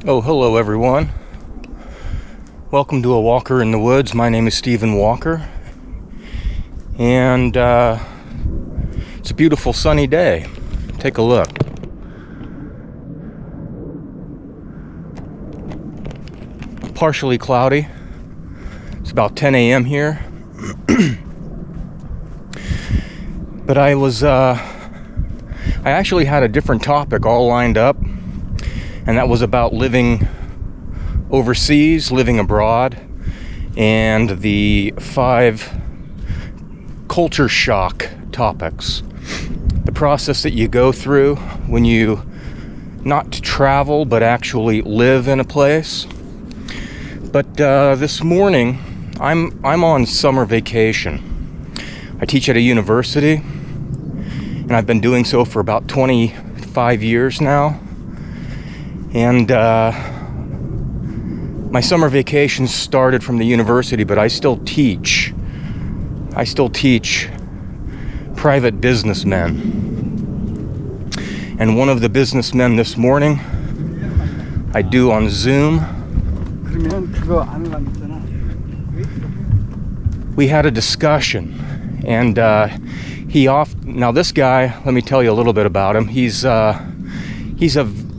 Oh, hello everyone. Welcome to A Walker in the Woods. My name is Stephen Walker. And it's a beautiful sunny day. Take a look. Partially cloudy. It's about 10 a.m. here. But I actually had a different topic all lined up. And that was about living overseas, living abroad, and the 5 culture shock topics. The process that you go through when you not travel, but actually live in a place. But this morning, I'm on summer vacation. I teach at a university, and I've been doing so for about 25 years now. And my summer vacation started from the university, but I still teach. I still teach private businessmen. And one of the businessmen this morning, I do on Zoom. We had a discussion, and now this guy, let me tell you a little bit about him. He's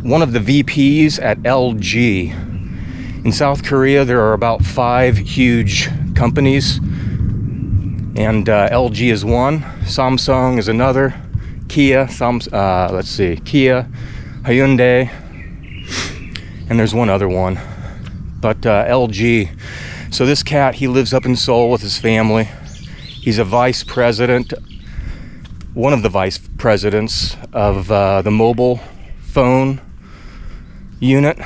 one of the VPs at LG. In South Korea, there are about 5 huge companies, and LG is one, Samsung is another, Kia, Kia, Hyundai, and there's one other one. But LG, so this cat, he lives up in Seoul with his family. He's a vice president, one of the vice presidents of the mobile phone unit.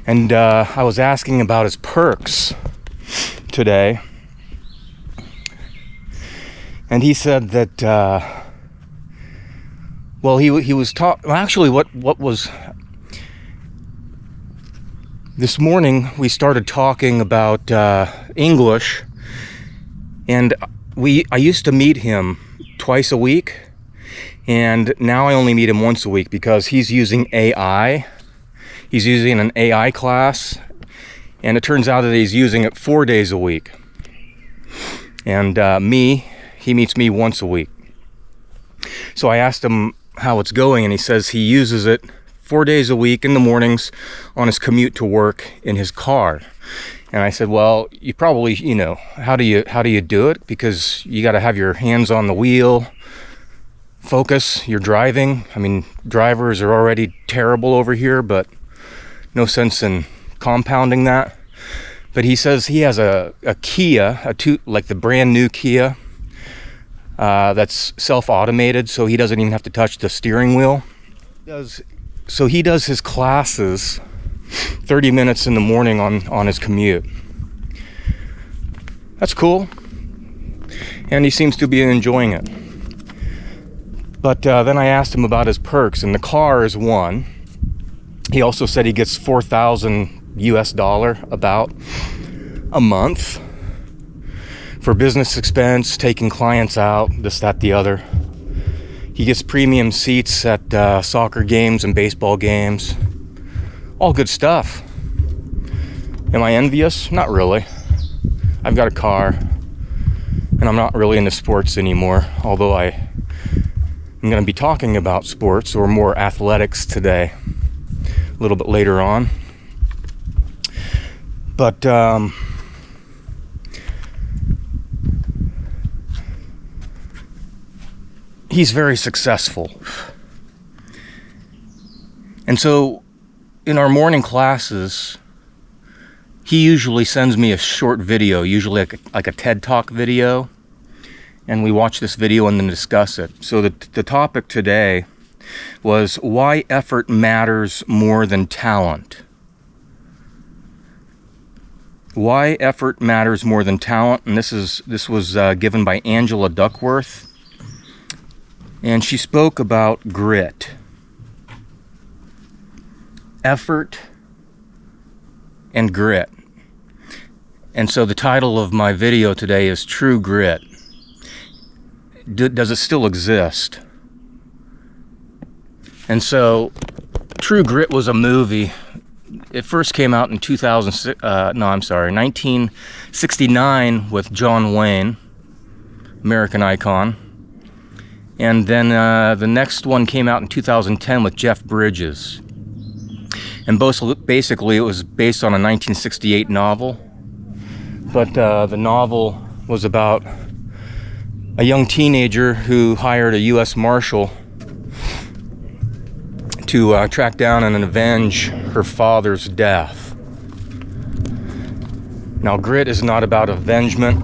And I was asking about his perks today, and he said that he was actually what was this morning we started talking about English, and I used to meet him twice a week. And now I only meet him once a week because he's using AI. He's using an AI class, and it turns out that he's using it 4 days a week. And he meets me once a week. So I asked him how it's going, and he says he uses it 4 days a week in the mornings on his commute to work in his car. And I said, well, you probably, how do you do it? Because you got to have your hands on the wheel. Focus, you're driving. I mean, drivers are already terrible over here, but no sense in compounding that. But he says he has a Kia, like the brand new Kia, that's self-automated, so he doesn't even have to touch the steering wheel. So he does his classes 30 minutes in the morning on his commute. That's cool, and he seems to be enjoying it. But then I asked him about his perks, and the car is one. He also said he gets $4,000 about a month for business expense, taking clients out, this, that, the other. He gets premium seats at soccer games and baseball games. All good stuff. Am I envious? Not really. I've got a car, and I'm not really into sports anymore, although I'm going to be talking about sports, or more athletics, today, a little bit later on. But he's very successful. And so in our morning classes, he usually sends me a short video, usually like a TED Talk video. And we watch this video and then discuss it. So the topic today was why effort matters more than talent. Why effort matters more than talent. And this was given by Angela Duckworth. And she spoke about grit. Effort and grit. And so the title of my video today is True Grit. Does it still exist? And so True Grit was a movie it first came out in 1969 with John Wayne, American icon. And then the next one came out in 2010 with Jeff Bridges. And basically it was based on a 1968 novel. But the novel was about a young teenager who hired a U.S. Marshal to track down and avenge her father's death. Now, grit is not about avengement.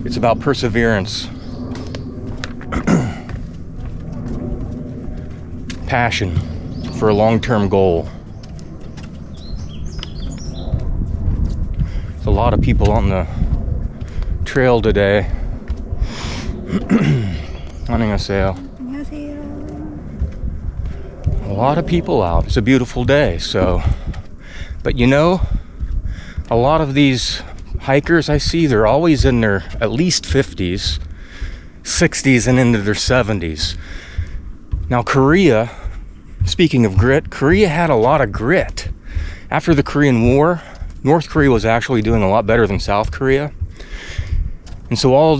It's about perseverance, passion for a long-term goal. There's a lot of people on the trail today. 안녕하세요. A lot of people out. It's a beautiful day, but you know, a lot of these hikers I see, they're always in their at least 50s, 60s, and into their 70s. Now, Korea, speaking of grit, Korea had a lot of grit. After the Korean War, North Korea was actually doing a lot better than South Korea. And so all of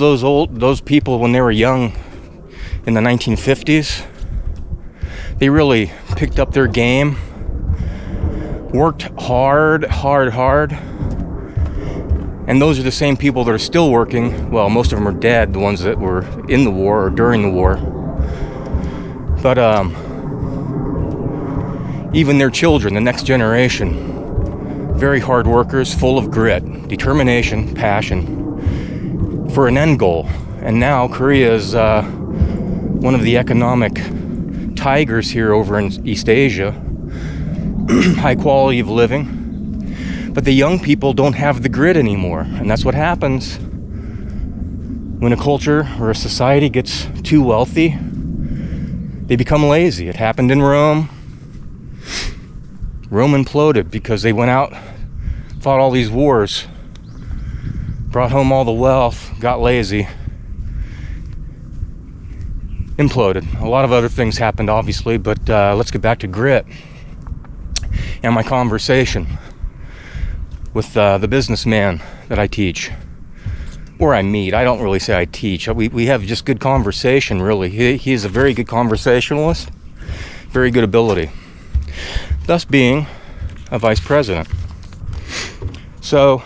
those people, when they were young in the 1950s, they really picked up their game, worked hard. And those are the same people that are still working. Well, most of them are dead, the ones that were in the war or during the war. But even their children, the next generation, very hard workers, full of grit, determination, passion for an end goal. And now Korea is one of the economic tigers here over in East Asia. High quality of living, but the young people don't have the grit anymore. And that's what happens when a culture or a society gets too wealthy. They become lazy. It happened in Rome. Rome imploded because they went out, fought all these wars, brought home all the wealth, got lazy, imploded. A lot of other things happened, obviously, but let's get back to grit and my conversation with the businessman that I teach, or I meet. I don't really say I teach. We have just good conversation, really. He is a very good conversationalist, very good ability, thus being a vice president. So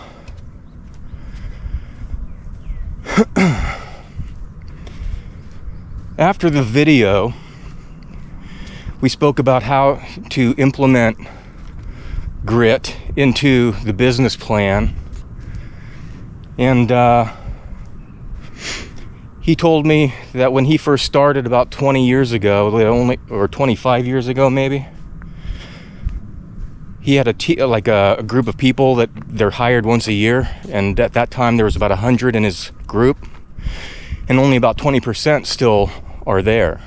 after the video, we spoke about how to implement grit into the business plan. And he told me that when he first started about 20 years ago, or 25 years ago maybe, he had a group of people that they're hired once a year, and at that time there was about 100 in his group, and only about 20% still are there.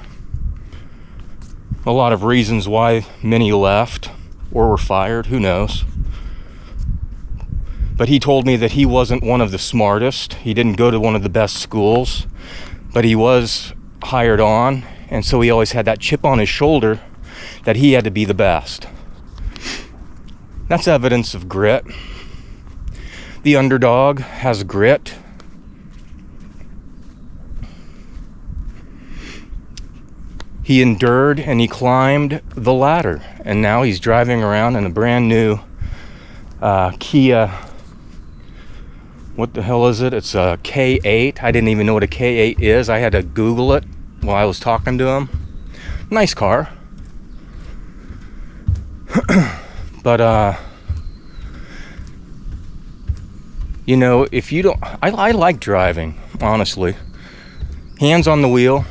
A lot of reasons why many left or were fired, who knows. But he told me that he wasn't one of the smartest. He didn't go to one of the best schools, but he was hired on, and so he always had that chip on his shoulder that he had to be the best. That's evidence of grit. The underdog has grit. He endured and he climbed the ladder, and now he's driving around in a brand new Kia. What the hell is it? It's a K8. I didn't even know what a K8 is. I had to Google it while I was talking to him. Nice car. But you know, if you don't, I like driving, honestly. Hands on the wheel,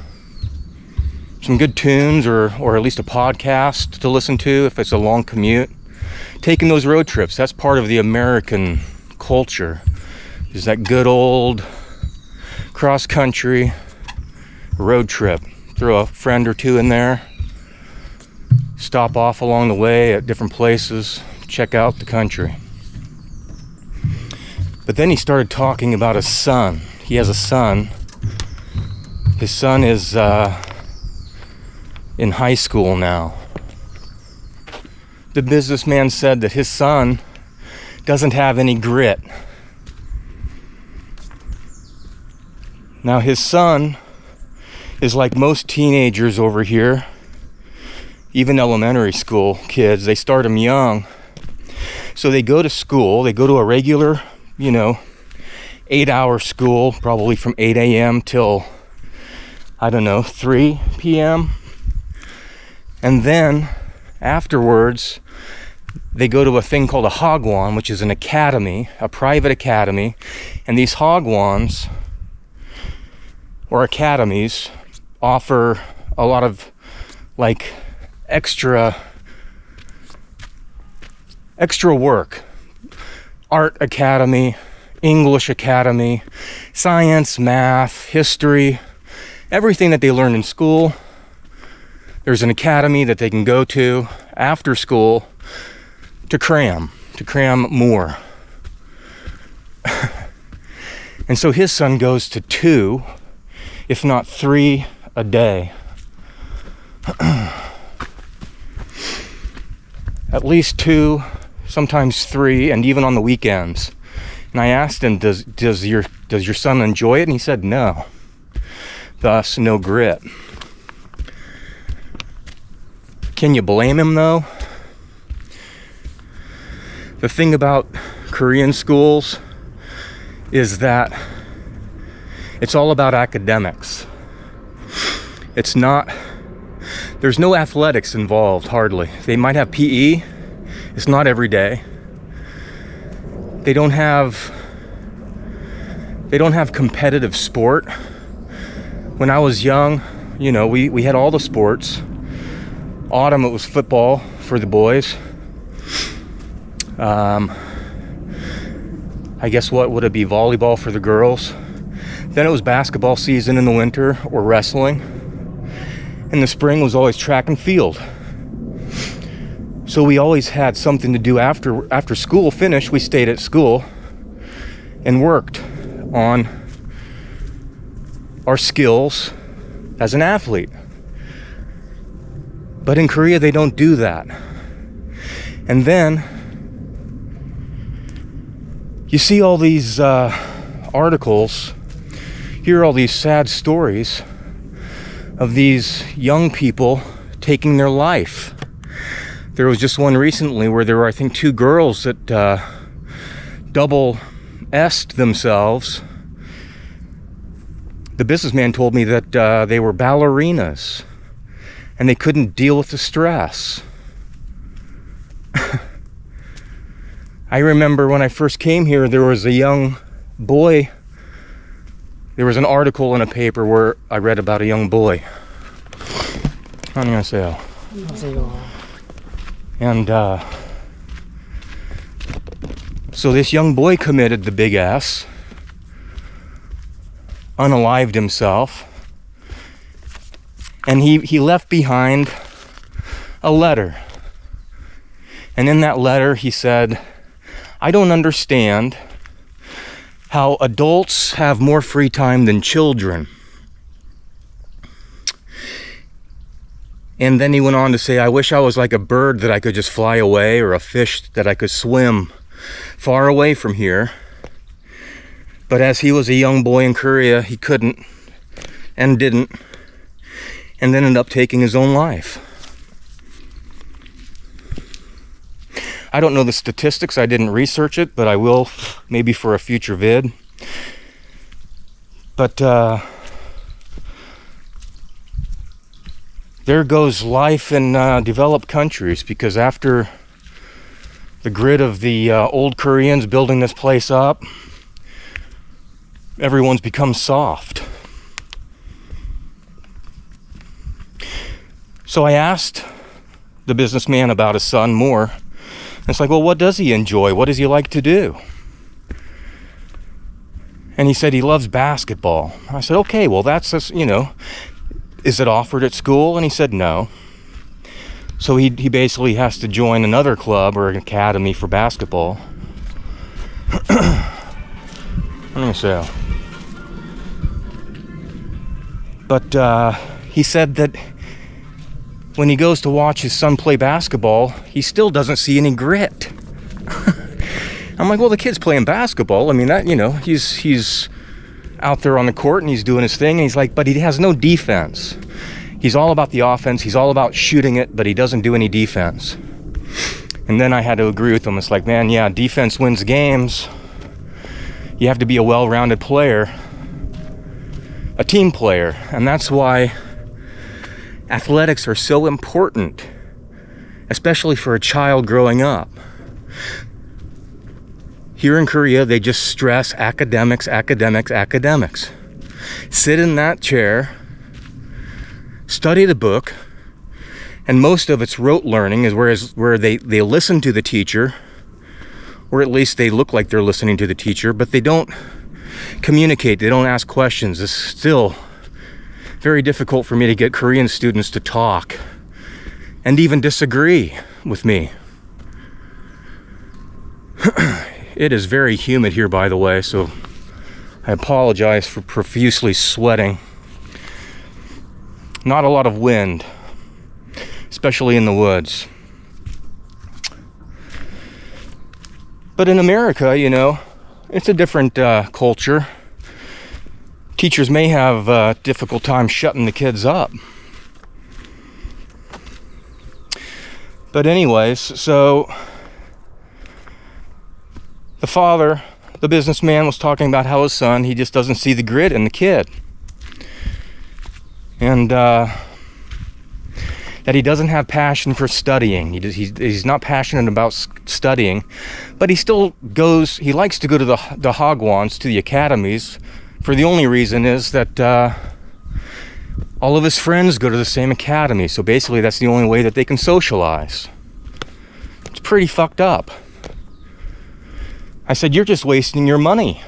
some good tunes, or at least a podcast to listen to if it's a long commute. Taking those road trips, that's part of the American culture. Is that good old cross-country road trip. Throw a friend or two in there. Stop off along the way at different places. Check out the country. But then he started talking about his son. He has a son. His son is in high school now. the businessman said that his son doesn't have any grit. Now his son is like most teenagers over here, even elementary school kids. They start them young. So they go to school, they go to a regular, 8-hour school, probably from 8 a.m. till, 3 p.m. And then afterwards, they go to a thing called a hagwon, which is an academy, a private academy. And these hagwons, or academies, offer a lot of extra work. Art academy, English academy, science, math, history, everything that they learn in school. There's an academy that they can go to after school to cram more. And so his son goes to 2, if not 3 a day. At least 2, sometimes 3, and even on the weekends. And I asked him, does your son enjoy it? And he said no. Thus, no grit. Can you blame him though? The thing about Korean schools is that it's all about academics. There's no athletics involved, hardly. They might have PE. It's not every day. They don't have competitive sport. When I was young, we had all the sports. Autumn, it was football for the boys. I guess what would it be? Volleyball for the girls. Then it was basketball season in the winter, or wrestling. In the spring was always track and field. So we always had something to do after school finished. We stayed at school and worked on our skills as an athlete. But in Korea, they don't do that. And then you see all these articles, hear all these sad stories of these young people taking their life. There was just one recently where there were, I think, 2 girls that double S'd themselves. The businessman told me that they were ballerinas and they couldn't deal with the stress. I remember when I first came here, there was a young boy. There was an article in a paper where I read about a young boy. 안녕하세요. And so this young boy committed the big S, unalived himself, and he left behind a letter. And in that letter he said, I don't understand how adults have more free time than children. And then he went on to say, I wish I was like a bird that I could just fly away, or a fish that I could swim far away from here. But as he was a young boy in Korea, he couldn't and didn't, and then ended up taking his own life. I don't know the statistics, I didn't research it, but I will maybe for a future vid. But there goes life in developed countries, because after the grit of the old Koreans building this place up, everyone's become soft. So I asked the businessman about his son more. It's like, well, what does he enjoy? What does he like to do? And he said he loves basketball. I said, okay, well, that's just, is it offered at school? And he said no. So he basically has to join another club or an academy for basketball. Let me see. But he said that when he goes to watch his son play basketball, he still doesn't see any grit. I'm like, well, the kid's playing basketball. I mean, that, he's out there on the court and he's doing his thing. And he's like, but he has no defense. He's all about the offense. He's all about shooting it, but he doesn't do any defense. And then I had to agree with him. It's like, man, yeah, defense wins games. You have to be a well-rounded player, a team player. And that's why athletics are so important, especially for a child growing up. Here in Korea, they just stress academics, academics, academics. Sit in that chair, study the book, and most of it's rote learning, is where they listen to the teacher, or at least they look like they're listening to the teacher, but they don't communicate, they don't ask questions. It's still very difficult for me to get Korean students to talk and even disagree with me. It is very humid here, by the way, so I apologize for profusely sweating. Not a lot of wind, especially in the woods. But in America, it's a different culture. Teachers may have a difficult time shutting the kids up. But anyways, so the father, the businessman, was talking about how his son, he just doesn't see the grit in the kid. And that he doesn't have passion for studying. He's not passionate about studying, but he still goes, he likes to go to the hagwons, to the academies, for the only reason is that all of his friends go to the same academy. So basically that's the only way that they can socialize. It's pretty fucked up. I said, you're just wasting your money.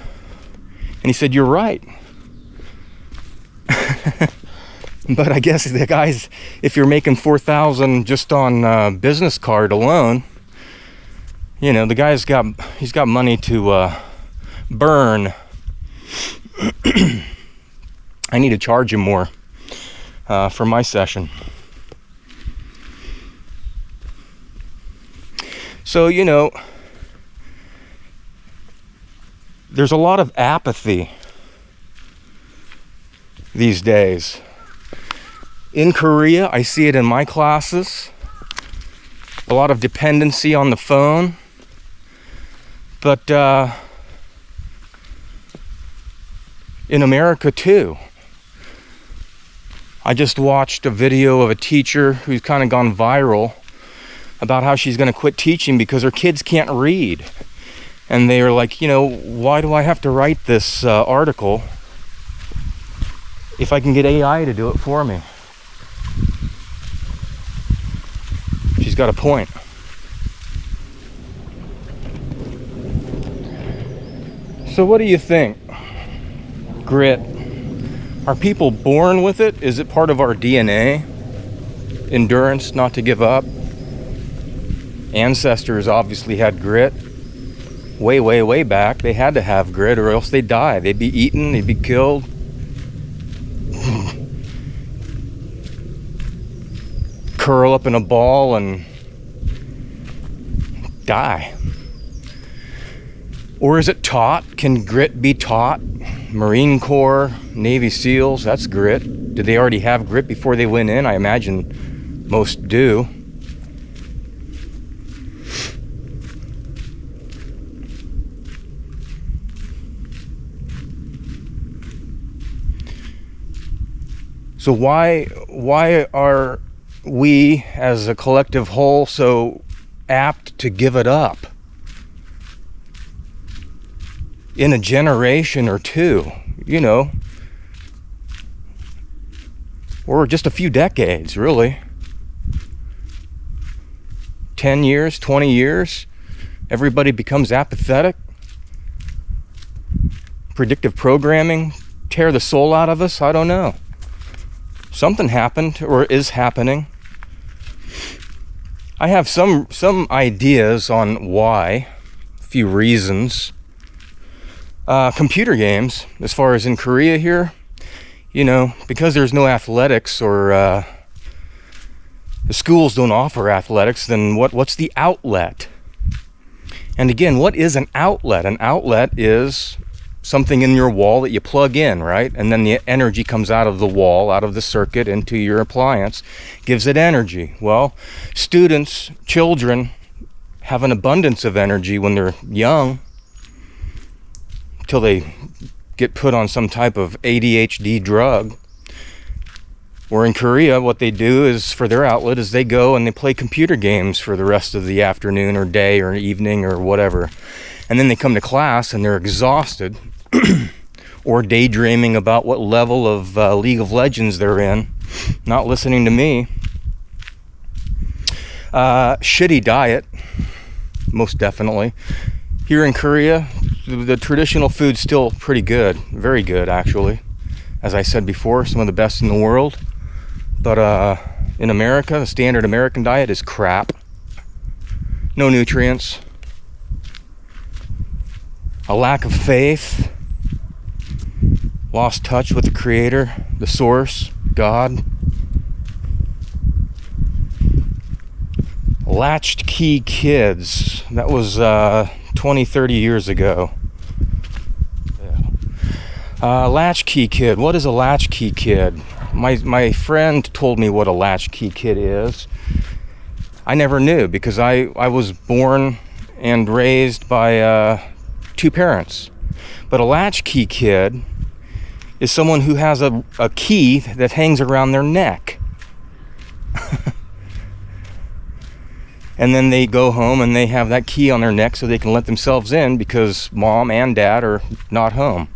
And he said, you're right. But I guess the guys, if you're making $4,000 just on business card alone, the guy's he's got money to burn. I need to charge him more for my session. So, there's a lot of apathy these days. In Korea, I see it in my classes. A lot of dependency on the phone. But in America too. I just watched a video of a teacher who's kind of gone viral about how she's going to quit teaching because her kids can't read. And they are like, why do I have to write this article if I can get AI to do it for me? She's got a point. So what do you think? Grit. Are people born with it? Is it part of our DNA? Endurance, not to give up. Ancestors obviously had grit. Way, way, way back, they had to have grit or else they'd die. They'd be eaten, they'd be killed. Curl up in a ball and die. Or is it taught? Can grit be taught? Marine Corps, Navy SEALs, that's grit. Did they already have grit before they went in? I imagine most do. So why are we as a collective whole so apt to give it up in a generation or two, or just a few decades, really? 10 years, 20 years, everybody becomes apathetic. Predictive programming tear the soul out of us? I don't know. Something happened or is happening. I have some ideas on why, a few reasons. Computer games, as far as in Korea here, because there's no athletics or the schools don't offer athletics, then what's the outlet? And again, what is an outlet? An outlet is something in your wall that you plug in, right? And then the energy comes out of the wall, out of the circuit, into your appliance, gives it energy. Well, students, children, have an abundance of energy when they're young, till they get put on some type of ADHD drug. Or in Korea, what they do is, for their outlet, is they go and they play computer games for the rest of the afternoon or day or evening or whatever. And then they come to class and they're exhausted or daydreaming about what level of League of Legends they're in, not listening to me. Shitty diet, most definitely. Here in Korea, the traditional food's still pretty good, very good actually. As I said before, some of the best in the world. But in America, the standard American diet is crap. No nutrients. A lack of faith. Lost touch with the Creator, the Source, God. Latched key kids. That was 20, 30 years ago. Latchkey kid. What is a latchkey kid? My friend told me what a latchkey kid is. I never knew, because I was born and raised by two parents. But a latchkey kid is someone who has a key that hangs around their neck. And then they go home and they have that key on their neck so they can let themselves in, because mom and dad are not home.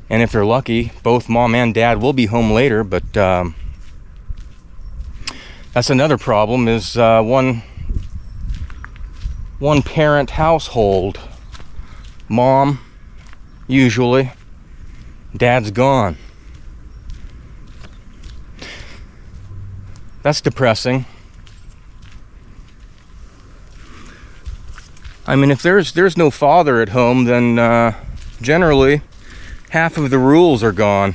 And if they're lucky, both mom and dad will be home later, but that's another problem, is one parent household. Mom, usually, dad's gone. That's depressing. I mean, if there's no father at home, then generally half of the rules are gone.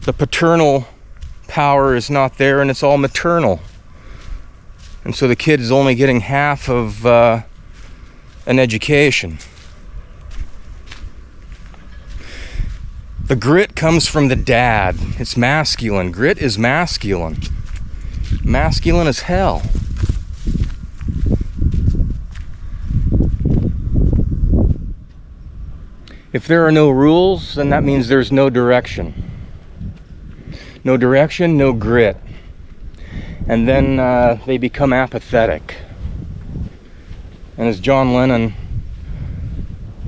The paternal power is not there, and it's all maternal. And so the kid is only getting half of an education. The grit comes from the dad. It's masculine. Grit is masculine. Masculine as hell. If there are no rules, then that means there's no direction. No direction, no grit. And then they become apathetic. And as John Lennon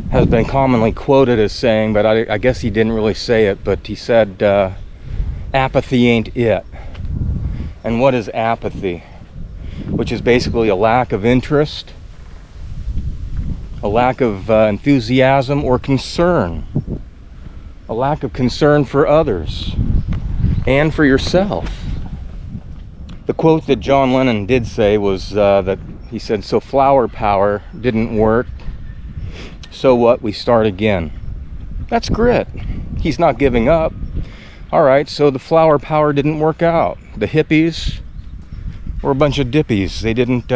has been commonly quoted as saying, but I guess he didn't really say it, but he said, apathy ain't it. And what is apathy? Which is basically a lack of interest, a lack of enthusiasm or concern, a lack of concern for others and for yourself. The quote that John Lennon did say was that he said, "So flower power didn't work, so what, we start again." That's grit. He's not giving up. All right, so the flower power didn't work out. The hippies were a bunch of dippies. They didn't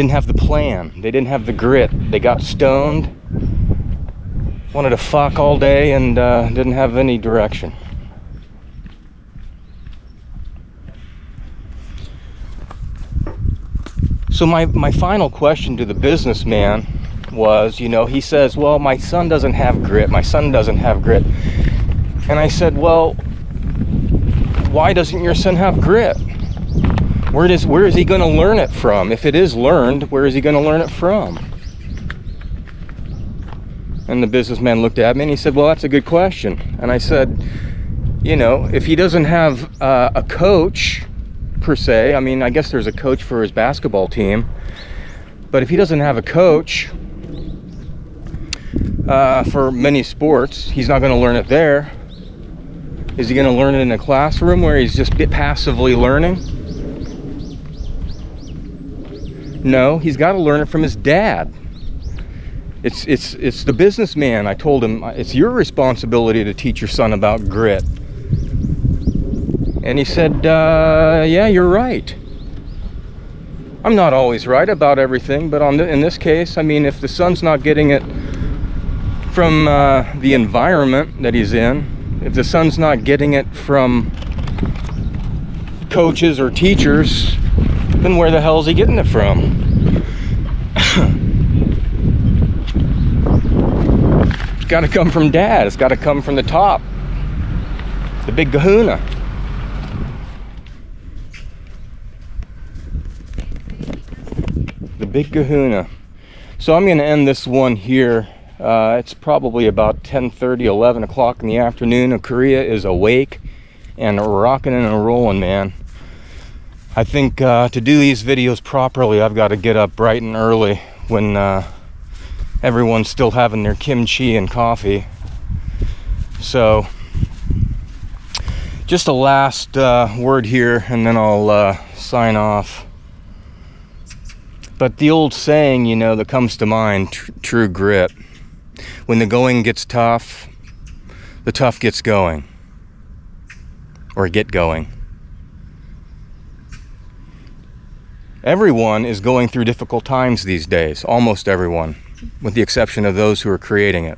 have the plan. They didn't have the grit. They got stoned, wanted to fuck all day, and didn't have any direction. So my final question to the businessman was, he says, well, my son doesn't have grit. My son doesn't have grit. And I said, well, why doesn't your son have grit? Where is he going to learn it from? If it is learned, where is he going to learn it from? And the businessman looked at me and he said, well, that's a good question. And I said, if he doesn't have a coach, per se, I mean, I guess there's a coach for his basketball team, but if he doesn't have a coach for many sports, he's not going to learn it there. Is he going to learn it in a classroom where he's just passively learning? No, he's got to learn it from his dad. It's the businessman. I told him, it's your responsibility to teach your son about grit. And he said, yeah, you're right. I'm not always right about everything, but in this case, I mean, if the son's not getting it from the environment that he's in, if the son's not getting it from coaches or teachers, then where the hell is he getting it from? It's got to come from dad. It's got to come from the top, the big kahuna. The big kahuna. So I'm going to end this one here. It's probably about 10:30, 11 o'clock in the afternoon. Korea is awake and rocking and rolling, man. I think to do these videos properly, I've got to get up bright and early when everyone's still having their kimchi and coffee. So just a last word here, and then I'll sign off. But the old saying, you know, that comes to mind, true grit. When the going gets tough, the tough gets going. Or get going. Everyone is going through difficult times these days. Almost everyone. With the exception of those who are creating it.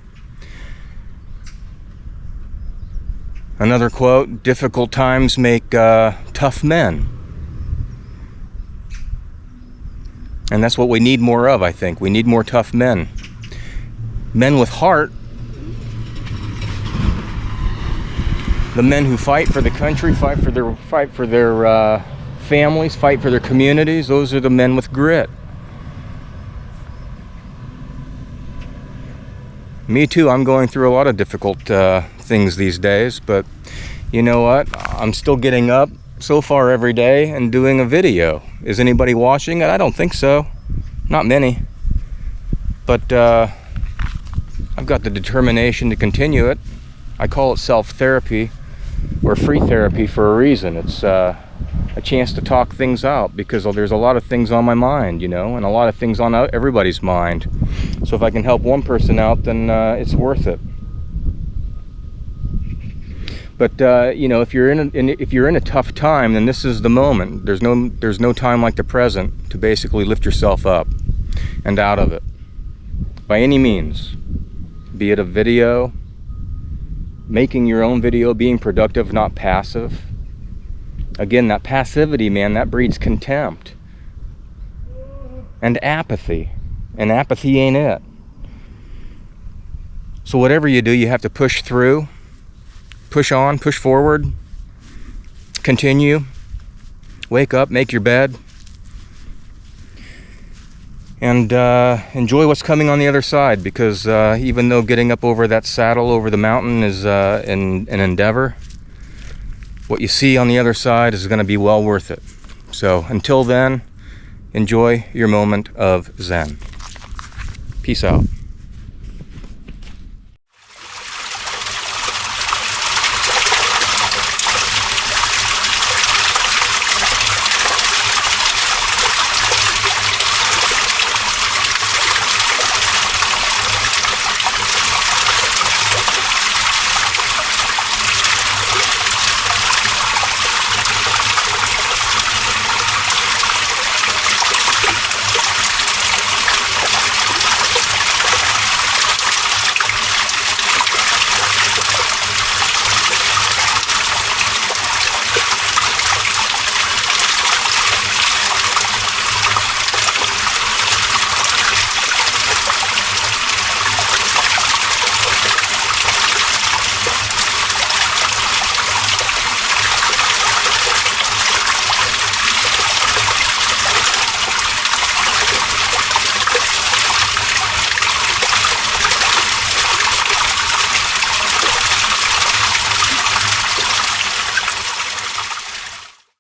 Another quote, difficult times make tough men. And that's what we need more of, I think. We need more tough men. Men with heart. The men who fight for the country, fight for their families, fight for their communities. Those are the men with grit. Me too, I'm going through a lot of difficult things these days, but you know what? I'm still getting up so far every day and doing a video. Is anybody watching it? I don't think so. Not many. But I've got the determination to continue it. I call it self-therapy or free therapy for a reason. It's a chance to talk things out, because there's a lot of things on my mind, you know, and a lot of things on everybody's mind. So if I can help one person out, then it's worth it. But you know, if you're in a tough time, then this is the moment. There's no time like the present to basically lift yourself up and out of it by any means. Be it a video, making your own video, being productive, not passive. Again, that passivity, man, that breeds contempt and apathy, and apathy ain't it. So whatever you do, you have to push through. Push on, push forward, continue, wake up, make your bed, and enjoy what's coming on the other side, because even though getting up over that saddle over the mountain is an endeavor, what you see on the other side is going to be well worth it. So until then, enjoy your moment of Zen. Peace out.